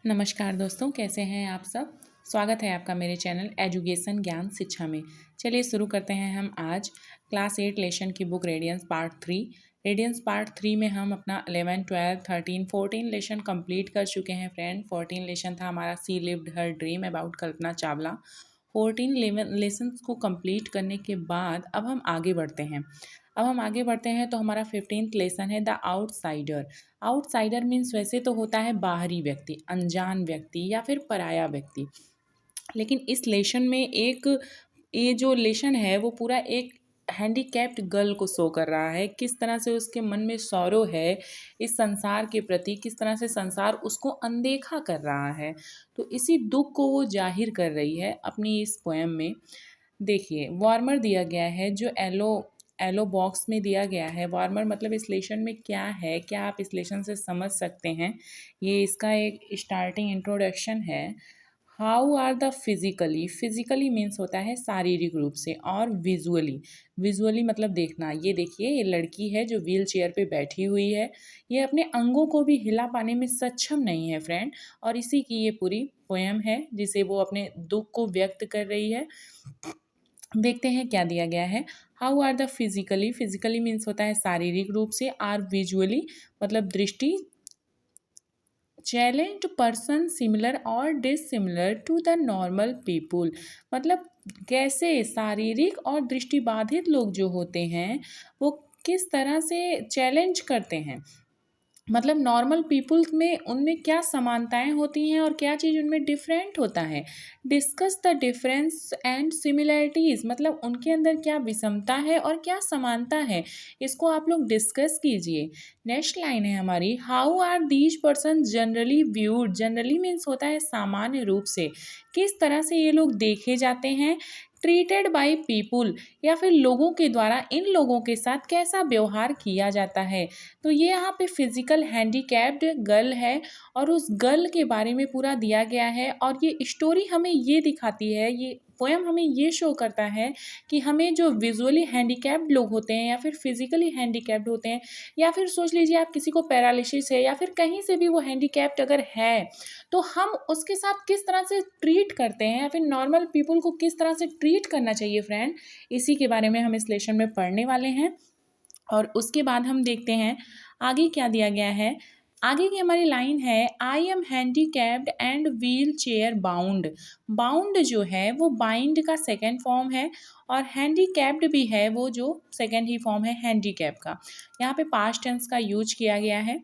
नमस्कार दोस्तों, कैसे हैं आप सब। स्वागत है आपका मेरे चैनल एजुकेशन ज्ञान शिक्षा में। चलिए शुरू करते हैं हम आज क्लास 8 लेसन की book radiance part 3। Radiance part 3 में हम अपना 11, 12, 13, 14 लेसन कंप्लीट कर चुके हैं फ्रेंड। 14 लेसन था हमारा she lived her dream about Kalpana Chawla. 14 lessons को कंप्लीट करने के बाद अब हम आगे बढ़ते हैं। तो हमारा 15th लेसन है द आउटसाइडर। आउटसाइडर मीन्स वैसे तो होता है बाहरी व्यक्ति, अनजान व्यक्ति या फिर पराया व्यक्ति। लेकिन इस लेसन में ये जो लेसन है वो पूरा एक हैंडीकैप्ड गर्ल को शो कर रहा है। किस तरह से उसके मन में सौरो है इस संसार के प्रति, किस तरह से संसार उसको अनदेखा कर रहा है। तो इसी दुख को वो जाहिर कर रही है अपनी इस पोएम में। देखिए, वार्मर दिया गया है जो एलो बॉक्स में दिया गया है। वार्मर मतलब इस लेसन में क्या है, क्या आप इस लेसन से समझ सकते हैं। ये इसका एक स्टार्टिंग इंट्रोडक्शन है। How are the physically, physically means होता है शारीरिक रूप से, और विजुअली, विजुअली मतलब देखना। ये देखिए, ये लड़की है जो व्हील चेयर पे बैठी हुई है। ये अपने अंगों को भी हिला पाने में सक्षम नहीं है फ्रेंड। और इसी की ये पूरी पोएम है जिसे वो अपने दुख को व्यक्त कर रही है। देखते हैं क्या दिया गया है। How are the physically, physically means होता है शारीरिक रूप से, आर विजुअली मतलब दृष्टि, चैलेंज पर्सन सिमिलर और dissimilar to the normal people मतलब कैसे शारीरिक और दृष्टिबाधित लोग जो होते हैं वो किस तरह से चैलेंज करते हैं। मतलब नॉर्मल पीपल्स में उनमें क्या समानताएं होती हैं और क्या चीज़ उनमें डिफरेंट होता है। Discuss the difference and similarities मतलब उनके अंदर क्या विषमता है और क्या समानता है, इसको आप लोग डिस्कस कीजिए। नेक्स्ट लाइन है हमारी, how are these person generally viewed. Generally means होता है सामान्य रूप से, किस तरह से ये लोग देखे जाते हैं। ट्रीटेड बाई पीपुल या फिर लोगों के द्वारा इन लोगों के साथ कैसा व्यवहार किया जाता है। तो ये यहाँ पे फिजिकल हैंडीकैप्ड गर्ल है और उस गर्ल के बारे में पूरा दिया गया है। और ये स्टोरी हमें ये दिखाती है, ये पोएम हमें ये शो करता है कि हमें जो विजुअली हैंडीकैप्ड लोग होते हैं या फिर फिजिकली हैंडीकैप्ड होते हैं, या फिर सोच लीजिए आप किसी को पैरालिसिस है या फिर कहीं से भी वो हैंडीकैप्ड अगर है, तो हम उसके साथ किस तरह से ट्रीट करते हैं या फिर नॉर्मल पीपल को किस तरह से ट्रीट करना चाहिए फ्रेंड। इसी के बारे में हम इस लेसन में पढ़ने वाले हैं। और उसके बाद हम देखते हैं आगे क्या दिया गया है। आगे की हमारी लाइन है, आई am handicapped and wheel chair bound. Bound जो है वो बाइंड का सेकेंड फॉर्म है और हैंडीकैप्ड भी है वो जो सेकेंड ही फॉर्म है हैंडीकैप का। यहाँ पे पास्ट टेंस का यूज किया गया है।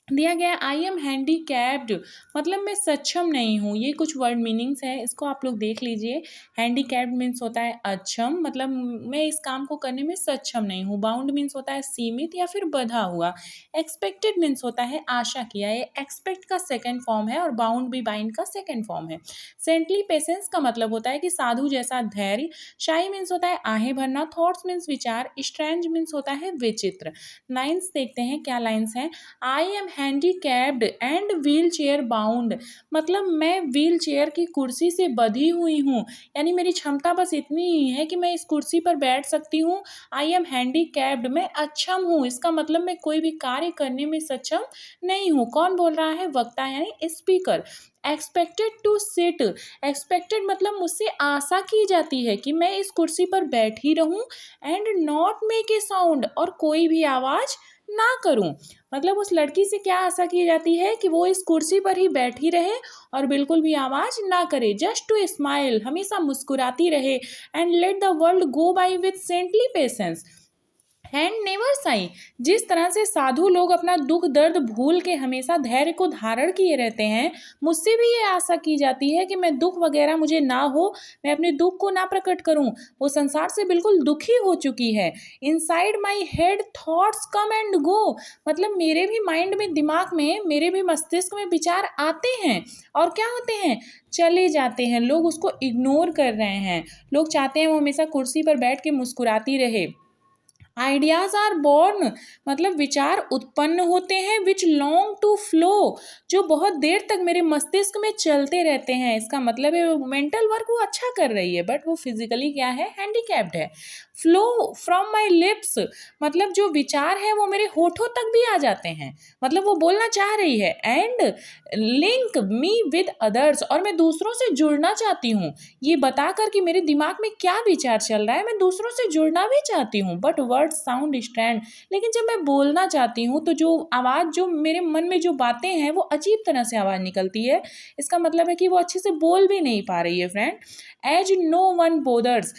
दिया गया आई एम हैंडीकैप्ड मतलब मैं सक्षम नहीं हूँ। ये कुछ वर्ड मीनिंग्स है, इसको आप लोग देख लीजिए। हैंडीकैप्ड मीन्स होता है अक्षम, मतलब मैं इस काम को करने में सक्षम नहीं हूँ। बाउंड मीन्स होता है सीमित या फिर बंधा हुआ। एक्सपेक्टेड मीन्स होता है आशा किया, ये एक्सपेक्ट का सेकेंड फॉर्म है और बाउंड भी बाइंड का सेकेंड फॉर्म है। सेंटली पेशेंस का मतलब होता है कि साधु जैसा धैर्य। शाई मीन्स होता है आहें भरना। थॉट्स मीन्स विचार। स्ट्रेंज मीन्स होता है विचित्र। लाइन्स देखते हैं क्या लाइन्स हैं। आई am handicapped and wheel chair bound मतलब मैं व्हील चेयर की कुर्सी से बंधी हुई हूँ, यानी मेरी क्षमता बस इतनी ही है कि मैं इस कुर्सी पर बैठ सकती हूँ। आई एम हैंडीकैप्ड मैं अक्षम हूँ, इसका मतलब मैं कोई भी कार्य करने में सक्षम नहीं हूँ। कौन बोल रहा है, वक्ता यानी speaker. Expected to sit, expected मतलब मुझसे आशा की जाती है कि मैं इस कुर्सी पर बैठी रहूं। And not make a sound और कोई भी आवाज ना करूं। मतलब उस लड़की से क्या आशा की जाती है कि वो इस कुर्सी पर ही बैठी रहे और बिल्कुल भी आवाज ना करे। जस्ट टू स्माइल हमेशा मुस्कुराती रहे। And let the world go by with saintly patience hand never Sai जिस तरह से साधु लोग अपना दुख दर्द भूल के हमेशा धैर्य को धारण किए रहते हैं, मुझसे भी ये आशा की जाती है कि मैं दुख वगैरह मुझे ना हो, मैं अपने दुख को ना प्रकट करूं। वो संसार से बिल्कुल दुखी हो चुकी है। Inside my head thoughts come and go मतलब मेरे भी माइंड में, दिमाग में, मेरे भी मस्तिष्क में विचार आते हैं और क्या होते हैं, चले जाते हैं। लोग उसको इग्नोर कर रहे हैं। लोग चाहते हैं वो हमेशा कुर्सी पर बैठ के मुस्कुराती रहे। आइडियाज आर बोर्न मतलब विचार उत्पन्न होते हैं। विच लॉन्ग टू फ्लो जो बहुत देर तक मेरे मस्तिष्क में चलते रहते हैं। इसका मतलब है वो मेंटल वर्क वो अच्छा कर रही है बट वो फिजिकली क्या है, हैंडीकैप्ड है। फ्लो फ्रॉम माई लिप्स, मतलब जो विचार है वो मेरे होठों तक भी आ जाते हैं, मतलब वो बोलना चाह रही है। And link me with others, और मैं दूसरों से जुड़ना चाहती हूँ, ये बता कर कि मेरे दिमाग में क्या विचार चल रहा है, मैं दूसरों से जुड़ना भी चाहती हूँ। बट वर्ड्स साउंड स्ट्रैंड, लेकिन जब मैं बोलना चाहती हूँ तो जो आवाज़, जो मेरे मन में जो बातें हैं वो अजीब तरह से आवाज़ निकलती है। इसका मतलब है कि वो अच्छे से बोल भी नहीं पा रही है friend. As no one bothers,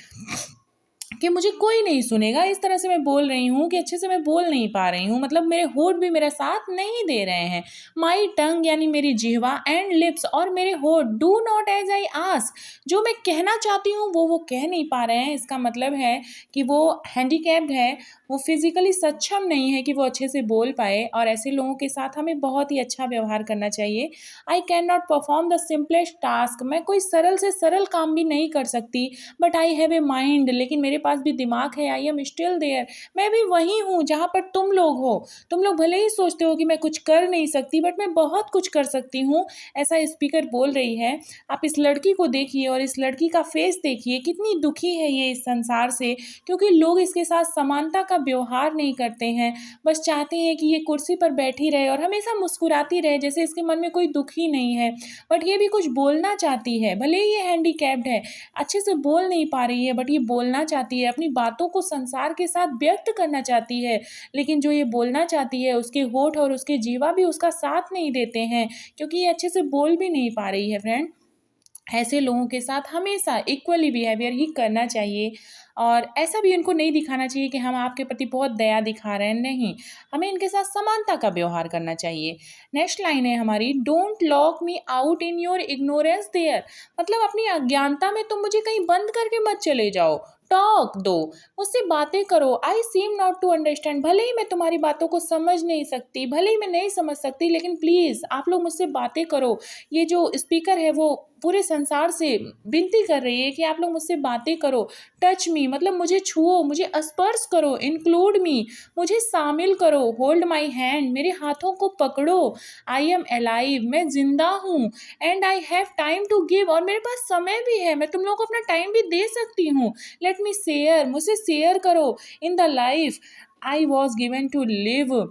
कि मुझे कोई नहीं सुनेगा, इस तरह से मैं बोल रही हूँ कि अच्छे से मैं बोल नहीं पा रही हूँ, मतलब मेरे होठ भी मेरा साथ नहीं दे रहे हैं। माई टंग यानी मेरी जिह्वा, एंड लिप्स और मेरे होठ, do not as I ask, जो मैं कहना चाहती हूँ वो कह नहीं पा रहे हैं। इसका मतलब है कि वो हैंडीकैप्ड है, वो फिजिकली सक्षम नहीं है कि वो अच्छे से बोल पाए, और ऐसे लोगों के साथ हमें बहुत ही अच्छा व्यवहार करना चाहिए। I can not perform the simplest task, मैं कोई सरल से सरल काम भी नहीं कर सकती। But I have a mind, लेकिन मेरे पास भी दिमाग है। आई एम स्टिल देयर, मैं भी वहीं हूँ जहाँ पर तुम लोग हो। तुम लोग भले ही सोचते हो कि मैं कुछ कर नहीं सकती, बट मैं बहुत कुछ कर सकती हूँ, ऐसा स्पीकर बोल रही है। आप इस लड़की को देखिए और इस लड़की का फेस देखिए, कितनी दुखी है ये इस संसार से, क्योंकि लोग इसके साथ समानता का व्यवहार नहीं करते हैं, बस चाहते हैं कि ये कुर्सी पर बैठी रहे और हमेशा मुस्कुराती रहे, जैसे इसके मन में कोई दुख ही नहीं है। बट ये भी कुछ बोलना चाहती है, भले ही ये हैंडीकैप्ड है, अच्छे से बोल नहीं पा रही है, बट ये बोलना चाहती है, अपनी बातों को संसार के साथ व्यक्त करना चाहती है। लेकिन जो ये बोलना चाहती है उसके होठ और उसके जीवा भी उसका साथ नहीं देते हैं, क्योंकि ये अच्छे से बोल भी नहीं पा रही है फ्रेंड। ऐसे लोगों के साथ हमेशा इक्वली बिहेवियर ही करना चाहिए, और ऐसा भी उनको नहीं दिखाना चाहिए कि हम आपके प्रति बहुत दया दिखा रहे हैं, नहीं, हमें इनके साथ समानता का व्यवहार करना चाहिए। नेक्स्ट लाइन है हमारी, don't lock me out in your ignorance there, मतलब अपनी अज्ञानता में तुम मुझे कहीं बंद करके मत चले जाओ। टॉक दो, मुझसे बातें करो। आई सीम नॉट टू अंडरस्टैंड, भले ही मैं तुम्हारी बातों को समझ नहीं सकती, भले ही मैं नहीं समझ सकती, लेकिन प्लीज़ आप लोग मुझसे बातें करो। ये जो स्पीकर है वो पूरे संसार से विनती कर रही है कि आप लोग मुझसे बातें करो। टच मी, मतलब मुझे छुओ, मुझे स्पर्श करो। इंक्लूड मी, मुझे शामिल करो। होल्ड माई हैंड, मेरे हाथों को पकड़ो। आई एम अलाइव, मैं जिंदा हूँ। And I have time to give, और मेरे पास समय भी है, मैं तुम लोगों को अपना टाइम भी दे सकती हूँ। लेट मी शेयर, मुझसे शेयर करो। In the life I was given to live,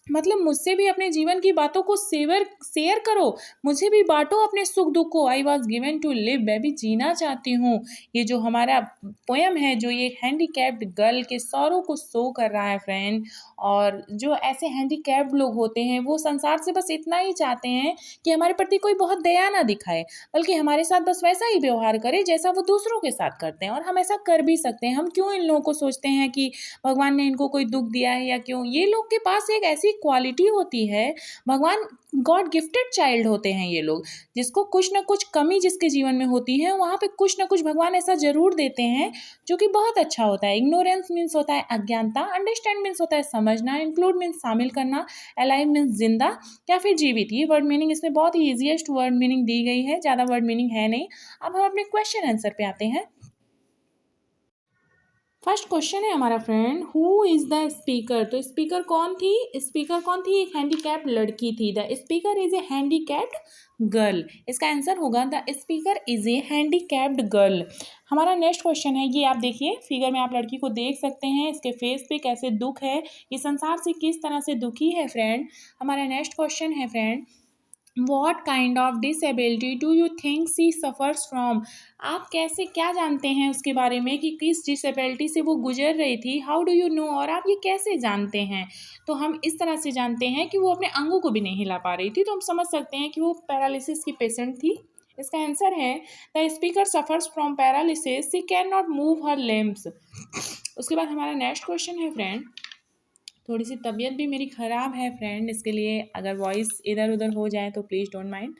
मतलब मुझसे भी अपने जीवन की बातों को शेयर करो, मुझे भी बांटो अपने सुख दुख को। I was given to live, मैं भी जीना चाहती हूँ। ये जो हमारा पोयम है, जो ये हैंडीकैप्ड गर्ल के सौरों को शो कर रहा है फ्रेंड। और जो ऐसे हैंडीकैप्ड लोग होते हैं वो संसार से बस इतना ही चाहते हैं कि हमारे प्रति कोई बहुत दया ना दिखाए, बल्कि हमारे साथ बस वैसा ही व्यवहार करे जैसा वो दूसरों के साथ करते हैं, और हम ऐसा कर भी सकते हैं। हम क्यों इन लोगों को सोचते हैं कि भगवान ने इनको कोई दुख दिया है या क्यों, ये लोग के पास एक ऐसी क्वालिटी होती है, भगवान गॉड गिफ्टेड चाइल्ड होते हैं ये लोग, जिसको कुछ ना कुछ कमी जिसके जीवन में होती है वहाँ पे कुछ ना कुछ भगवान ऐसा जरूर देते हैं जो कि बहुत अच्छा होता है। इग्नोरेंस मीन्स होता है अज्ञानता, अंडरस्टैंड मीन्स होता है समझना, इंक्लूड मीन्स शामिल करना, अलाइव मीन्स जिंदा या फिर जीवित। ये वर्ड मीनिंग इसमें बहुत ही ईजिएस्ट वर्ड मीनिंग दी गई है, ज़्यादा वर्ड मीनिंग है नहीं। अब हम अपने क्वेश्चन आंसर पे आते हैं। फर्स्ट क्वेश्चन है हमारा friend, who is the speaker, तो स्पीकर कौन थी? स्पीकर कौन थी? एक हैंडीकैप्ड लड़की थी। The speaker is a handicapped girl, इसका आंसर होगा the speaker is a handicapped girl. हमारा नेक्स्ट क्वेश्चन है, ये आप देखिए फिगर में, आप लड़की को देख सकते हैं, इसके फेस पे कैसे दुख है, ये संसार से किस तरह से दुखी है फ्रेंड। हमारा नेक्स्ट क्वेश्चन है friend, what kind of disability do you think she suffers from, आप कैसे क्या जानते हैं उसके बारे में कि किस डिसेबिलिटी से वो गुजर रही थी। हाउ डू यू नो, और आप ये कैसे जानते हैं? तो हम इस तरह से जानते हैं कि वो अपने अंगों को भी नहीं हिला पा रही थी, तो हम समझ सकते हैं कि वो पैरालिसिस की पेशेंट थी। इसका आंसर है the speaker suffers from paralysis, she can not move her limbs. उसके बाद हमारा नेक्स्ट क्वेश्चन है फ्रेंड, थोड़ी सी तबीयत भी मेरी ख़राब है फ्रेंड, इसके लिए अगर वॉइस इधर उधर हो जाए तो प्लीज़ डोंट माइंड।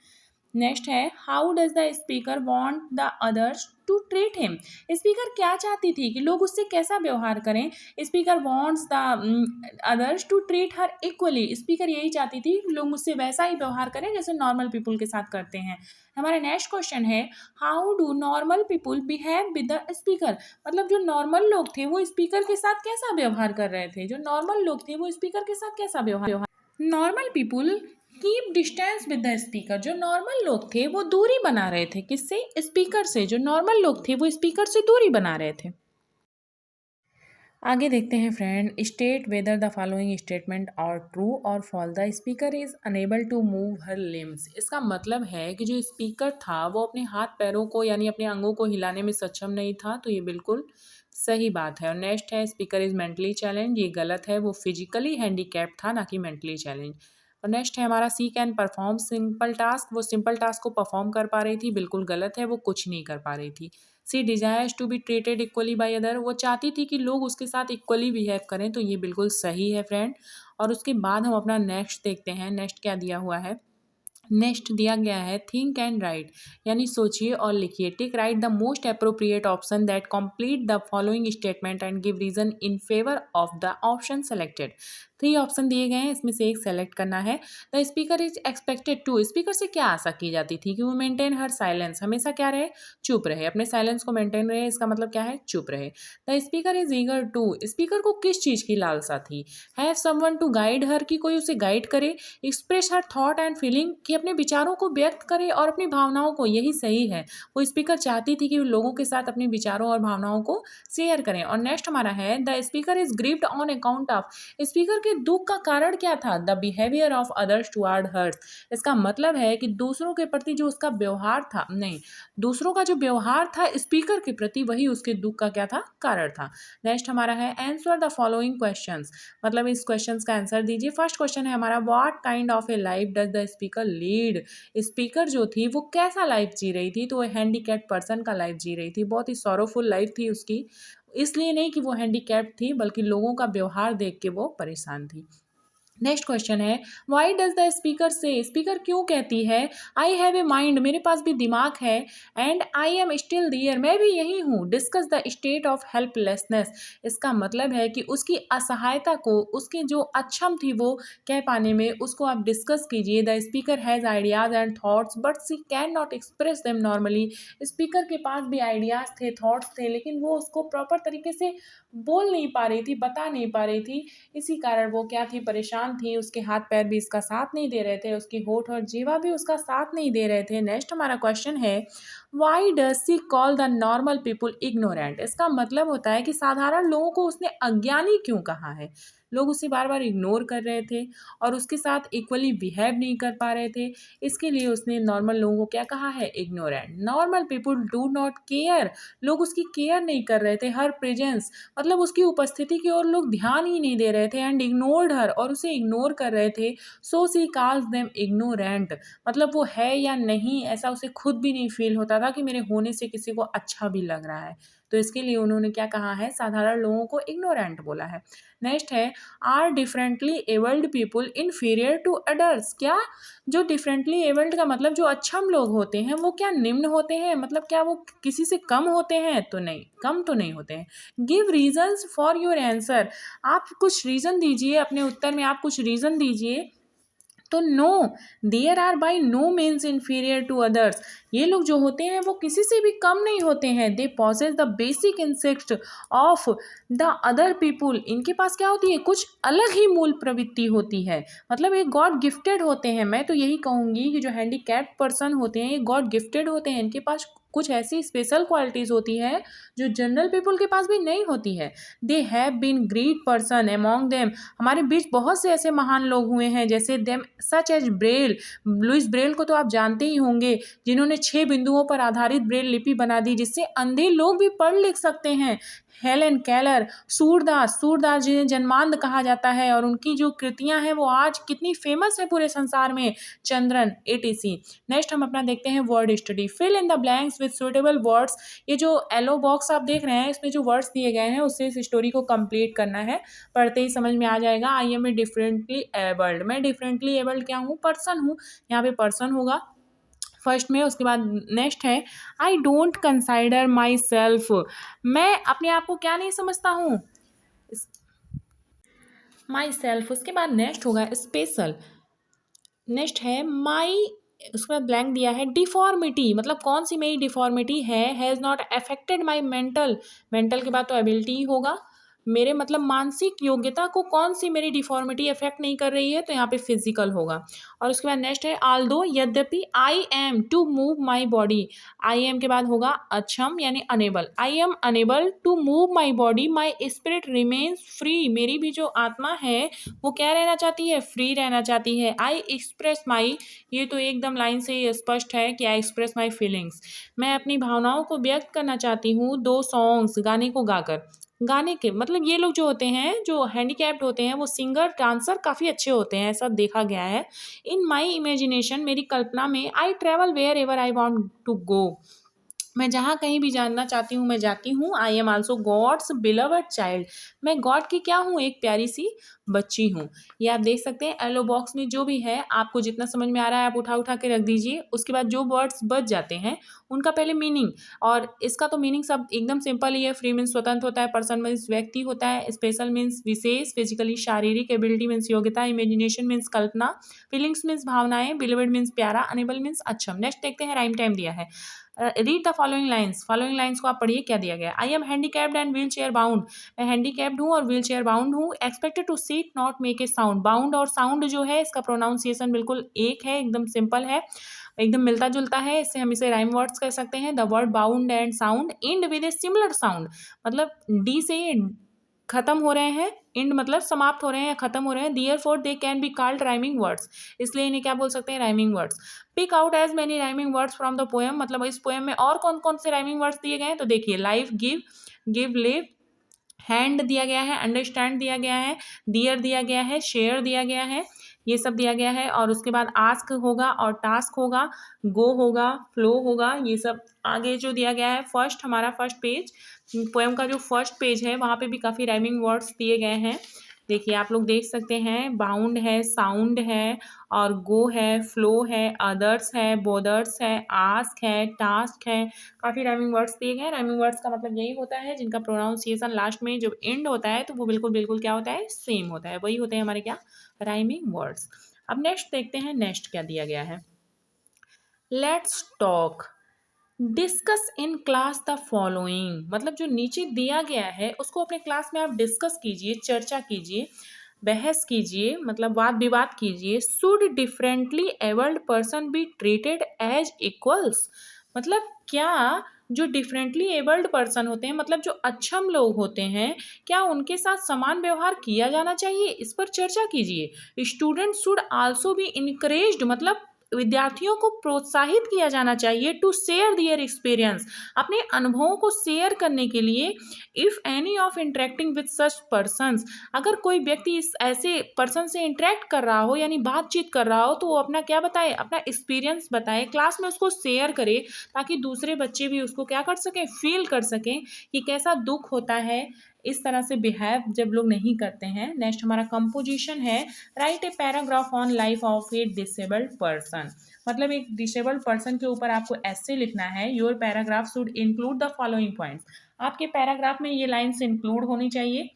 नेक्स्ट है, how does the speaker want the others to treat him, speaker क्या चाहती थी कि लोग उससे कैसा व्यवहार करें। Speaker wants the others to treat her equally, speaker यही चाहती थी कि लोग मुझसे वैसा ही व्यवहार करें जैसे नॉर्मल पीपल के साथ करते हैं। हमारा नेक्स्ट क्वेश्चन है, how do normal people behave with the speaker, मतलब जो नॉर्मल लोग थे वो स्पीकर के साथ कैसा व्यवहार कर रहे थे, जो नॉर्मल लोग थे वो स्पीकर के साथ कैसा व्यवहार। Normal people keep distance with the speaker, जो नॉर्मल लोग थे वो दूरी बना रहे थे, किससे? स्पीकर से। जो नॉर्मल लोग थे वो स्पीकर से दूरी बना रहे थे। आगे देखते हैं friend, state whether the following statement are true और false. The speaker is unable to move her limbs. इसका मतलब है कि जो स्पीकर था वो अपने हाथ पैरों को यानी अपने अंगों को हिलाने में सक्षम नहीं था, तो ये बिल्कुल सही बात है। और नेक्स्ट है, स्पीकर इज मेंटली चैलेंज। ये गलत है, वो फिजिकली हैंडीकैप्ड था, ना कि मेंटली चैलेंज। और नेक्स्ट है हमारा, सी कैन परफॉर्म सिंपल टास्क। वो सिंपल टास्क को परफॉर्म कर पा रही थी, बिल्कुल गलत है, वो कुछ नहीं कर पा रही थी। She desires to be treated equally by other. वो चाहती थी कि लोग उसके साथ इक्वली बिहेव करें, तो ये बिल्कुल सही है फ्रेंड। और उसके बाद हम अपना नेक्स्ट देखते हैं। नेक्स्ट क्या दिया हुआ है। नेक्स्ट दिया गया है, थिंक एंड राइट, यानी सोचिए और लिखिए। Tick right the most appropriate option that complete the following statement and give reason in favour of the option selected. 3 option दिए गए हैं, इसमें से एक सेलेक्ट करना है। The speaker is expected to. Speaker से क्या आशा की जाती थी कि वो मेंटेन हर साइलेंस, हमेशा क्या रहे, चुप रहे, अपने साइलेंस को मेंटेन रहे। इसका मतलब क्या है, चुप रहे। The speaker is eager to. Speaker को किस चीज़ की लालसा थी, have someone to guide her, कि कोई उसे गाइड करे। Express her thought and feeling, कि अपने विचारों को व्यक्त करे और अपनी भावनाओं को, यही सही है। वो स्पीकर चाहती थी कि वो लोगों के साथ अपने विचारों और भावनाओं को शेयर करें। और नेक्स्ट हमारा है, the speaker is grieved on account of. Speaker के दुख का कारण क्या था, the behaviour of others toward hers. इसका मतलब है कि दूसरों के प्रति जो उसका व्यवहार था, नहीं, दूसरों का जो व्यवहार था स्पीकर के प्रति, वही उसके दुख का क्या था, कारण था। नेक्स्ट हमारा है, आंसर द फॉलोइंग क्वेश्चंस। मतलब इस क्वेश्चंस का आंसर दीजिए। फर्स्ट क्वेश्चन है हमारा, what kind of A life does the speaker lead. Speaker जो थी वो कैसा लाइफ जी रही थी, तो वो हैंडीकैप्ड पर्सन का लाइफ जी रही थी। बहुत ही सॉरोफुल लाइफ थी उसकी, इसलिए नहीं कि वो हैंडीकैप्ड थी, बल्कि लोगों का व्यवहार देख के वो परेशान थी। नेक्स्ट क्वेश्चन है, वाई डज द स्पीकर से। स्पीकर क्यों कहती है, आई हैव ए माइंड, मेरे पास भी दिमाग है, एंड आई एम स्टिल दियर, मैं भी यही हूँ। Discuss the state of helplessness. इसका मतलब है कि उसकी असहायता को, उसकी जो अक्षम थी वो कह पाने में, उसको आप डिस्कस कीजिए। The speaker has ideas and thoughts but she can not express them normally. Speaker के पास भी आइडियाज थे, थॉट्स थे, लेकिन वो उसको प्रॉपर तरीके से बोल नहीं पा रही थी, बता नहीं पा रही थी। इसी कारण वो क्या थी, परेशान थी। उसके हाथ पैर भी इसका साथ नहीं दे रहे थे, उसकी होठ और जीवा भी उसका साथ नहीं दे रहे थे। नेक्स्ट हमारा क्वेश्चन है, why does she call the normal people ignorant. इसका मतलब होता है कि साधारण लोगों को उसने अज्ञानी क्यों कहा है। लोग उसे बार बार इग्नोर कर रहे थे और उसके साथ इक्वली बिहेव नहीं कर पा रहे थे, इसके लिए उसने नॉर्मल लोगों को क्या कहा है, ignorant. Normal people do not care. लोग उसकी केयर नहीं कर रहे थे, हर प्रेजेंस, मतलब उसकी उपस्थिति की ओर लोग ध्यान ही नहीं दे रहे थे। एंड इग्नोर्ड हर, और उसे इग्नोर कर रहे थे। सो सी कॉल्स देम इग्नोरेंट। मतलब वो है या नहीं, ऐसा उसे खुद भी नहीं फील होता था कि मेरे होने से किसी को अच्छा भी लग रहा है, तो इसके लिए उन्होंने क्या कहा है, साधारण लोगों को इग्नोरेंट बोला है। नेक्स्ट है, are differently abled people inferior to others. क्या जो डिफरेंटली एबल्ड का मतलब जो अक्षम लोग होते हैं वो क्या निम्न होते हैं, मतलब क्या वो किसी से कम होते हैं, तो नहीं, कम तो नहीं होते हैं। Give reasons for your answer. आप कुछ रीज़न दीजिए, अपने उत्तर में आप कुछ रीज़न दीजिए। तो no, there are by no means inferior to others. ये लोग जो होते हैं वो किसी से भी कम नहीं होते हैं। They possess the basic instinct of the other people. इनके पास क्या होती है, कुछ अलग ही मूल प्रवृत्ति होती है, मतलब ये गॉड गिफ्टेड होते हैं। मैं तो यही कहूँगी कि जो हैंडीकैप्ड पर्सन होते हैं ये गॉड गिफ्टेड होते हैं। इनके पास कुछ ऐसी स्पेशल क्वालिटीज़ होती है जो जनरल पीपल के पास भी नहीं होती है। They have been great person among them. हमारे बीच बहुत से ऐसे महान लोग हुए हैं, जैसे them such as Braille. Louis Braille को तो आप जानते ही होंगे, जिन्होंने 6 बिंदुओं पर आधारित ब्रेल लिपि बना दी, जिससे अंधे लोग भी पढ़ लिख सकते हैं। हेलेन केलर, सूरदास, सूरदास जिन्हें जन्मांध कहा जाता है, और उनकी जो कृतियां हैं वो आज कितनी फेमस है पूरे संसार में, चंद्रन एटीसी। नेक्स्ट हम अपना देखते हैं word study. Fill in the blanks with suitable words. ये जो एलो बॉक्स आप देख रहे हैं, इसमें जो वर्ड्स दिए गए हैं उससे इस स्टोरी को कंप्लीट करना है। पढ़ते ही समझ में आ जाएगा। I am a differently abled. मैं डिफरेंटली एबल्ड क्या हूँ, पर्सन हूँ। यहाँ पे पर्सन होगा फर्स्ट में। उसके बाद नेक्स्ट है, I don't consider my self. मैं अपने आप को क्या नहीं समझता हूँ, माई सेल्फ। उसके बाद नेक्स्ट होगा स्पेशल। नेक्स्ट है माई, उसके बाद ब्लैंक दिया है डिफॉर्मिटी, मतलब कौन सी मेरी डिफॉर्मिटी है। Has not affected my mental. Mental के बाद तो एबिलिटी ही होगा। मेरे मतलब मानसिक योग्यता को कौन सी मेरी डिफॉर्मिटी अफेक्ट नहीं कर रही है, तो यहाँ पे फिजिकल होगा। और उसके बाद नेक्स्ट है आल्दो यद्यपि I am to move my body. I am के बाद होगा अक्षम यानी unable. I am unable to move my body my spirit remains free. मेरी भी जो आत्मा है वो क्या रहना चाहती है, फ्री रहना चाहती है। आई एक्सप्रेस माई, ये तो एकदम लाइन से ही स्पष्ट है कि आई एक्सप्रेस माई फीलिंग्स। मैं अपनी भावनाओं को व्यक्त करना चाहती हूँ दो सॉन्ग्स, गाने को गाकर। गाने के मतलब ये लोग जो होते हैं जो हैंडीकैप्ड होते हैं वो सिंगर डांसर काफ़ी अच्छे होते हैं, ऐसा देखा गया है। इन माई इमेजिनेशन, मेरी कल्पना में, I travel wherever I want to go. मैं जहाँ कहीं भी जानना चाहती हूँ मैं जाती हूँ। I am also God's beloved child. मैं गॉड की क्या हूँ, एक प्यारी सी बच्ची हूँ। ये आप देख सकते हैं येलो बॉक्स में जो भी है, आपको जितना समझ में आ रहा है आप उठा उठा के रख दीजिए। उसके बाद जो वर्ड्स बच जाते हैं उनका पहले मीनिंग, और इसका तो मीनिंग सब एकदम सिंपल ही है। फ्री मीन्स स्वतंत्र होता है, पर्सन मीन्स व्यक्ति होता है, स्पेशल मीन्स विशेष, फिजिकली शारीरिक, एबिलिटी मीन्स योग्यता, इमेजिनेशन मीन्स कल्पना, फीलिंग्स मीन्स भावनाएं, बिलवड मीन्स प्यारा, अनेबल मीन्स अक्षम। नेक्स्ट देखते हैं, राइम टाइम दिया है। Read the following lines. Following lines को आप पढ़िए, क्या दिया गया। I am handicapped and wheel chair bound. मैं हैंडीकैप्ड हूँ और व्हील चेयर बाउंड हूँ। Expected to seat not make a sound. Bound और साउंड जो है इसका प्रोनाउंसिएशन बिल्कुल एक है, एकदम सिंपल है, एकदम मिलता जुलता है। इससे हम इसे राइम वर्ड्स कह सकते हैं। The word bound and sound and with a similar sound, मतलब डी से खत्म हो रहे हैं, इंड मतलब समाप्त हो रहे हैं या खत्म हो रहे हैं। Therefore they can be called rhyming words, इसलिए इन्हें क्या बोल सकते हैं, rhyming words. Pick out as many rhyming words from the poem, मतलब इस पोएम में और कौन कौन से राइमिंग वर्ड्स दिए गए हैं, तो देखिए life, give, give live, hand दिया गया है, अंडरस्टैंड दिया गया है, डियर दिया गया है, शेयर दिया गया है, ये सब दिया गया है। और उसके बाद आस्क होगा और टास्क होगा, गो होगा, फ्लो होगा, ये सब आगे जो दिया गया है। फर्स्ट हमारा फर्स्ट पेज, पोएम का जो फर्स्ट पेज है वहाँ पे भी काफ़ी राइमिंग वर्ड्स दिए गए हैं। देखिए आप लोग देख सकते हैं, बाउंड है, साउंड है, और गो है, फ्लो है, अदर्स है, बोदर्स है, आस्क है, टास्क है। काफ़ी राइमिंग वर्ड्स दिए गए हैं। राइमिंग वर्ड्स का मतलब यही होता है जिनका प्रोनाउंसिएशन लास्ट में जब एंड होता है तो वो बिल्कुल बिल्कुल क्या होता है, सेम होता है। वही होते हैं हमारे क्या, राइमिंग वर्ड्स। अब नेक्स्ट देखते हैं, नेक्स्ट क्या दिया गया है। Let's talk discuss in class the following, मतलब जो नीचे दिया गया है उसको अपने क्लास में आप डिस्कस कीजिए, चर्चा कीजिए, बहस कीजिए, मतलब वाद विवाद कीजिए। Should differently abled person be treated as equals, मतलब क्या जो डिफरेंटली एबल्ड पर्सन होते हैं, मतलब जो अक्षम लोग होते हैं, क्या उनके साथ समान व्यवहार किया जाना चाहिए, इस पर चर्चा कीजिए। Student should also be encouraged, मतलब विद्यार्थियों को प्रोत्साहित किया जाना चाहिए टू शेयर दियर एक्सपीरियंस, अपने अनुभवों को शेयर करने के लिए। If any of interacting with such persons, अगर कोई व्यक्ति इस ऐसे पर्सन से इंटरेक्ट कर रहा हो यानी बातचीत कर रहा हो तो वो अपना क्या बताए, अपना एक्सपीरियंस बताए, क्लास में उसको शेयर करे, ताकि दूसरे बच्चे भी उसको क्या कर सकें, फील कर सकें कि कैसा दुख होता है इस तरह से बिहेव जब लोग नहीं करते हैं। नेक्स्ट हमारा कंपोजिशन है, right a paragraph on life of A disabled person, मतलब एक डिसेबल्ड पर्सन के ऊपर आपको ऐसे लिखना है। Your paragraph should include the following points, आपके पैराग्राफ में ये लाइन्स इंक्लूड होनी चाहिए।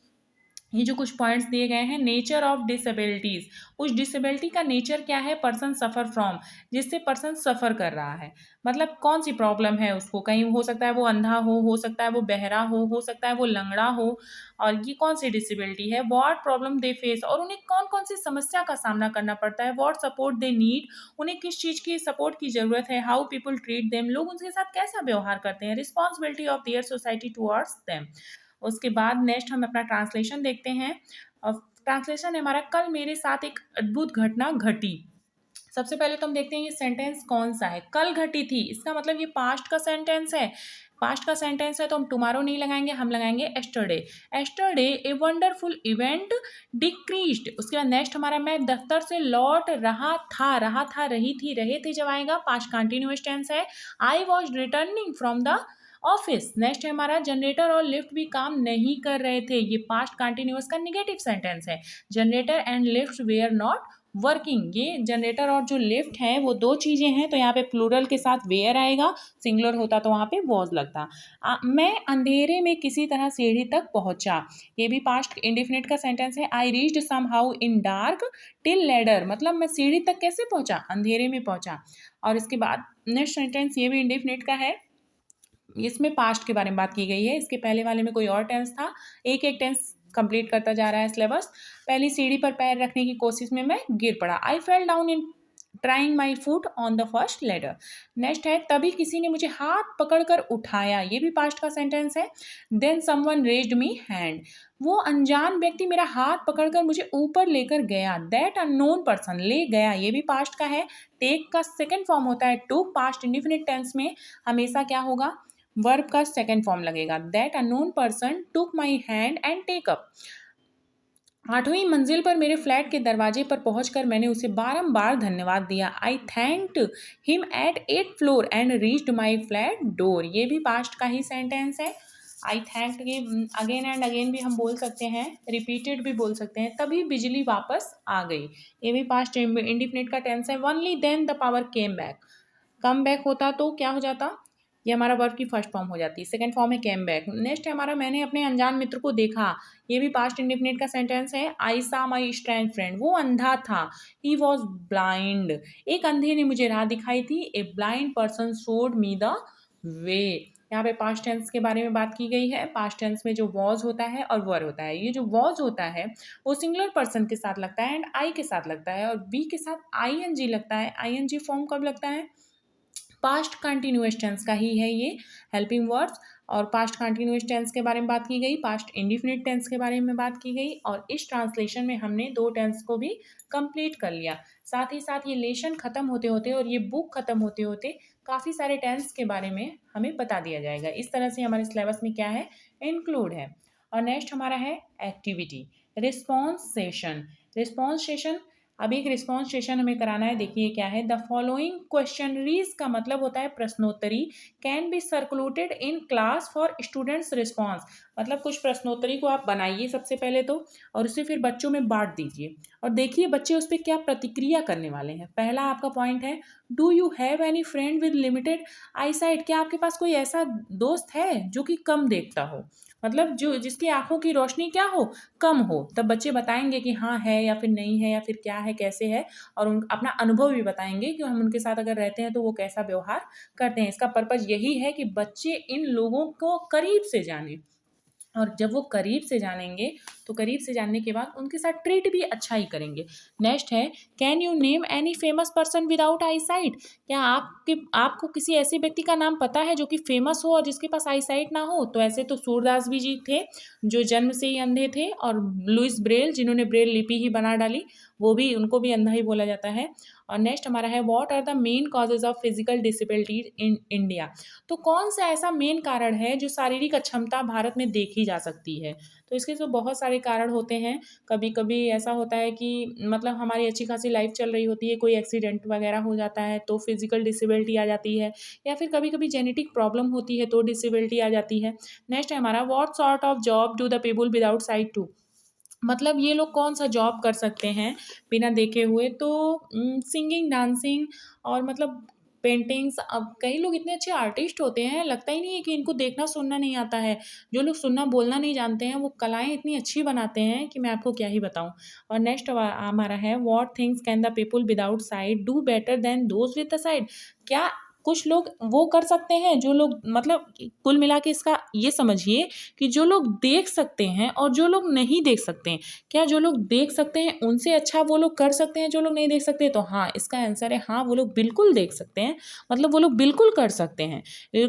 ये जो कुछ पॉइंट्स दिए गए हैं, नेचर ऑफ डिसेबिलिटीज, उस डिसेबिलिटी का नेचर क्या है, पर्सन सफ़र फ्रॉम, जिससे पर्सन सफ़र कर रहा है, मतलब कौन सी प्रॉब्लम है उसको, कहीं हो सकता है वो अंधा हो सकता है वो बहरा हो सकता है वो लंगड़ा हो, और ये कौन सी डिसेबिलिटी है। व्हाट प्रॉब्लम दे फेस, और उन्हें कौन कौन सी समस्या का सामना करना पड़ता है। व्हाट सपोर्ट दे नीड, उन्हें किस चीज़ की सपोर्ट की ज़रूरत है। हाउ पीपल ट्रीट देम, लोग उनके साथ कैसा व्यवहार करते हैं। Responsibility of their society towards them. उसके बाद नेक्स्ट हम अपना ट्रांसलेशन देखते हैं, और ट्रांसलेशन है हमारा, कल मेरे साथ एक अद्भुत घटना घटी। सबसे पहले तो हम देखते हैं ये सेंटेंस कौन सा है, कल घटी थी, इसका मतलब ये पास्ट का सेंटेंस है। पास्ट का सेंटेंस है तो हम टुमारो नहीं लगाएंगे, हम लगाएंगे yesterday. Yesterday a wonderful event decreased. उसके बाद नेक्स्ट हमारा, मैं दफ्तर से लौट रहा था, रही थी, रहे थे जब आएगा, पास्ट कंटिन्यूअस टेंस है। I was returning from the office. Next है हमारा, जनरेटर और लिफ्ट भी काम नहीं कर रहे थे, ये पास्ट कंटिन्यूअस का निगेटिव सेंटेंस है। Generator and lift were not working, ये जनरेटर और जो लिफ्ट है वो दो चीज़ें हैं, तो यहाँ पे प्लूरल के साथ वेयर आएगा, सिंगुलर होता तो वहाँ पे वॉज लगता। मैं अंधेरे में किसी तरह सीढ़ी तक पहुँचा, ये भी पास्ट इंडेफिनिट का सेंटेंस है। I reached somehow in dark till ladder, मतलब मैं सीढ़ी तक कैसे पहुँचा, अंधेरे में पहुँचा। और इसके बाद नेक्स्ट सेंटेंस ये भी इंडेफिनिट का है, इसमें पास्ट के बारे में बात की गई है, इसके पहले वाले में कोई और टेंस था। एक एक टेंस कंप्लीट करता जा रहा है सिलेबस। पहली सीढ़ी पर पैर रखने की कोशिश में मैं गिर पड़ा। I fell down in trying my foot on the first letter. Next है तभी किसी ने मुझे हाथ पकड़कर उठाया, ये भी पास्ट का सेंटेंस है। Then someone raised me hand, वो अनजान व्यक्ति मेरा हाथ पकड़कर मुझे ऊपर लेकर गया। दैट अननोन पर्सन, ले गया, ये भी पास्ट का है। टेक का सेकेंड फॉर्म होता है टू। पास्ट इंडिफिनिट टेंस में हमेशा क्या होगा, वर्ब का सेकेंड फॉर्म लगेगा। That unknown person took my hand and take up. 8वीं मंजिल पर मेरे फ्लैट के दरवाजे पर पहुंचकर मैंने उसे बारंबार धन्यवाद दिया। I thanked him at 8th floor and reached my flat door, ये भी पास्ट का ही सेंटेंस है। आई थैंक्ड के अगेन एंड अगेन भी हम बोल सकते हैं, रिपीटेड भी बोल सकते हैं। तभी बिजली वापस आ गई, ये भी पास्ट इंडिफिनिट का टेंस है। Only then the power came back, come back होता तो क्या हो जाता, ये हमारा वर्ब की फर्स्ट फॉर्म हो जाती है। सेकंड फॉर्म है केम बैक। नेक्स्ट है हमारा मैंने अपने अनजान मित्र को देखा, ये भी पास्ट इंडिफिनिट का सेंटेंस है। आई सा माई स्ट्रेंज फ्रेंड, वो अंधा था। ही वॉज ब्लाइंड, एक अंधे ने मुझे राह दिखाई थी। A blind person showed me the way, यहाँ पे पास्ट टेंस के बारे में बात की गई है। पास्ट टेंस में जो वॉज होता है और वर होता है, ये जो वॉज होता है वो सिंगुलर पर्सन के साथ लगता है एंड आई के साथ लगता है, और बी के साथ आई एन जी लगता है। आई एन जी फॉर्म कब लगता है, पास्ट कंटिन्यूअस टेंस का ही है ये हेल्पिंग वर्ड्स। और पास्ट कंटिन्यूअस टेंस के बारे में बात की गई, पास्ट इंडिफिनिट टेंस के बारे में बात की गई, और इस ट्रांसलेशन में हमने 2 टेंस को भी कंप्लीट कर लिया। साथ ही साथ ये लेशन खत्म होते होते और ये बुक खत्म होते होते काफ़ी सारे टेंस के बारे में हमें बता दिया जाएगा। इस तरह से हमारे सिलेबस में क्या है, इंक्लूड है। और नेक्स्ट हमारा है activity, response session. Response session, अब एक रिस्पॉन्स सेशन हमें कराना है। देखिए क्या है, द फॉलोइंग क्वेश्चनरीज का मतलब होता है प्रश्नोत्तरी, can be circulated in class for students response, मतलब कुछ प्रश्नोत्तरी को आप बनाइए सबसे पहले तो, और उसे फिर बच्चों में बांट दीजिए और देखिए बच्चे उस पर क्या प्रतिक्रिया करने वाले हैं। पहला आपका पॉइंट है, do you have any friend with limited I site, क्या आपके पास कोई ऐसा दोस्त है जो कि कम देखता हो, मतलब जो जिसकी आंखों की रोशनी क्या हो, कम हो। तब बच्चे बताएंगे कि हाँ है या फिर नहीं है या फिर क्या है कैसे है, और उन अपना अनुभव भी बताएंगे कि हम उनके साथ अगर रहते हैं तो वो कैसा व्यवहार करते हैं। इसका पर्पज़ यही है कि बच्चे इन लोगों को करीब से जानें, और जब वो करीब से जानेंगे तो करीब से जानने के बाद उनके साथ ट्रीट भी अच्छा ही करेंगे। नेक्स्ट है, can you name any famous person without I site, क्या आपको किसी ऐसे व्यक्ति का नाम पता है जो कि फेमस हो और जिसके पास आई साइट ना हो। तो ऐसे तो सूरदास भी जी थे जो जन्म से ही अंधे थे, और लुइस ब्रेल जिन्होंने ब्रेल लिपि ही बना डाली, वो भी, उनको भी अंधा ही बोला जाता है। और नेक्स्ट हमारा है, what are the main causes of physical disabilities in India, तो कौन सा ऐसा मेन कारण है जो शारीरिक अक्षमता भारत में देखी जा सकती है। तो इसके तो बहुत सारे कारण होते हैं। कभी कभी ऐसा होता है कि मतलब हमारी अच्छी खासी लाइफ चल रही होती है, कोई एक्सीडेंट वगैरह हो जाता है तो फिजिकल डिसेबिलिटी आ जाती है, या फिर कभी कभी जेनेटिक प्रॉब्लम होती है तो डिसेबिलिटी आ जाती है। नेक्स्ट है हमारा, what sort of job do the people without sight to, मतलब ये लोग कौन सा जॉब कर सकते हैं बिना देखे हुए। तो सिंगिंग, डांसिंग, और मतलब पेंटिंग्स। अब कई लोग इतने अच्छे आर्टिस्ट होते हैं, लगता ही नहीं है कि इनको देखना सुनना नहीं आता है। जो लोग सुनना बोलना नहीं जानते हैं वो कलाएं इतनी अच्छी बनाते हैं कि मैं आपको क्या ही बताऊं। और नेक्स्ट हमारा है, what things can the people without site do better than those with the site, क्या कुछ लोग वो कर सकते हैं जो लोग, मतलब कुल मिला के इसका ये समझिए कि जो लोग देख सकते हैं और जो लोग नहीं देख सकते हैं, क्या जो लोग देख सकते हैं उनसे अच्छा वो लोग कर सकते हैं जो लोग नहीं देख सकते। तो हाँ, इसका आंसर है हाँ, वो लोग बिल्कुल देख सकते हैं, मतलब वो लोग बिल्कुल कर सकते हैं।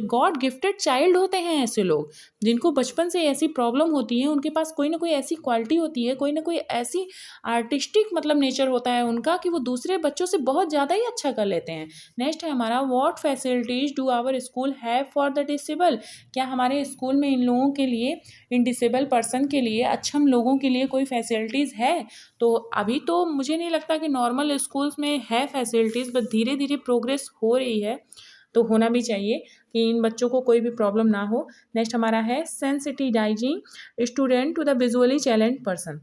गॉड गिफ्टेड चाइल्ड होते हैं ऐसे लोग, जिनको बचपन से ऐसी प्रॉब्लम होती है, उनके पास कोई ना कोई ऐसी क्वालिटी होती है, कोई ना कोई ऐसी आर्टिस्टिक मतलब नेचर होता है उनका कि वो दूसरे बच्चों से बहुत ज़्यादा ही अच्छा कर लेते हैं। नेक्स्ट है हमारा, what facilities do our school have for the disable, क्या हमारे स्कूल में इन लोगों के लिए, इन डिसेबल पर्सन के लिए, अक्षम लोगों के लिए कोई फैसिलिटीज़ है। तो अभी तो मुझे नहीं लगता कि नॉर्मल स्कूल्स में है फैसिलिटीज़, बट धीरे धीरे प्रोग्रेस हो रही है, तो होना भी चाहिए कि इन बच्चों को कोई भी प्रॉब्लम ना हो। नेक्स्ट हमारा है, sensitising student to the visually challenged person,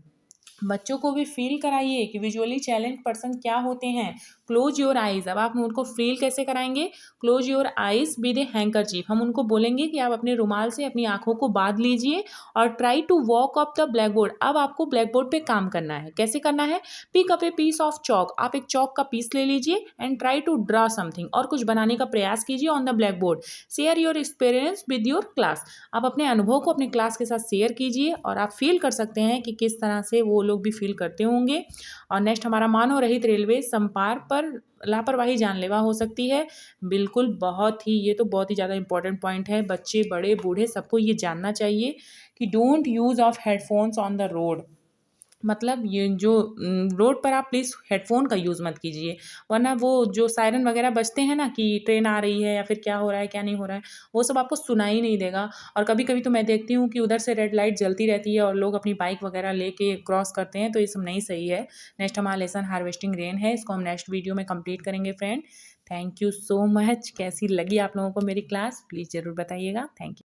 बच्चों को भी फील कराइए कि विजुअली चैलेंज पर्सन क्या होते हैं, क्लोज योर आइज़, अब आप उनको फील कैसे कराएंगे? Close your eyes with A handkerchief, हम उनको बोलेंगे कि आप अपने रुमाल से अपनी आँखों को बाँध लीजिए और try to walk up the black board. अब आपको ब्लैक बोर्ड पे काम करना है। कैसे करना है? Pick up a piece of chalk, आप एक चॉक का पीस ले लीजिए and try to draw something, और कुछ बनाने का प्रयास कीजिए on the black board. Share your experience with your class, आप अपने अनुभव को अपनी क्लास के साथ शेयर कीजिए और आप फील कर सकते हैं कि किस तरह से वो लोग भी फील करते होंगे। और नेक्स्ट हमारा मानव रहित रेलवे संपार पर लापरवाही जानलेवा हो सकती है। बिल्कुल, बहुत ही, ये तो बहुत ही ज़्यादा इंपॉर्टेंट पॉइंट है। बच्चे, बड़े, बूढ़े सबको ये जानना चाहिए कि don't use of headphones on the road, मतलब ये जो रोड पर आप प्लीज़ हेडफ़ोन का यूज़ मत कीजिए, वरना वो जो सायरन वगैरह बजते हैं ना कि ट्रेन आ रही है या फिर क्या हो रहा है, क्या नहीं हो रहा है, वो सब आपको सुनाई नहीं देगा। और कभी-कभी तो मैं देखती हूँ कि उधर से रेड लाइट जलती रहती है और लोग अपनी बाइक वगैरह लेके क्रॉस करते हैं, तो ये सब नहीं सही है। नेक्स्ट हमारा लेसन हार्वेस्टिंग रेन है, इसको हम नेक्स्ट वीडियो में कंप्लीट करेंगे friend. Thank you so much. कैसी लगी आप लोगों को मेरी क्लास? प्लीज़ ज़रूर बताइएगा। Thank you.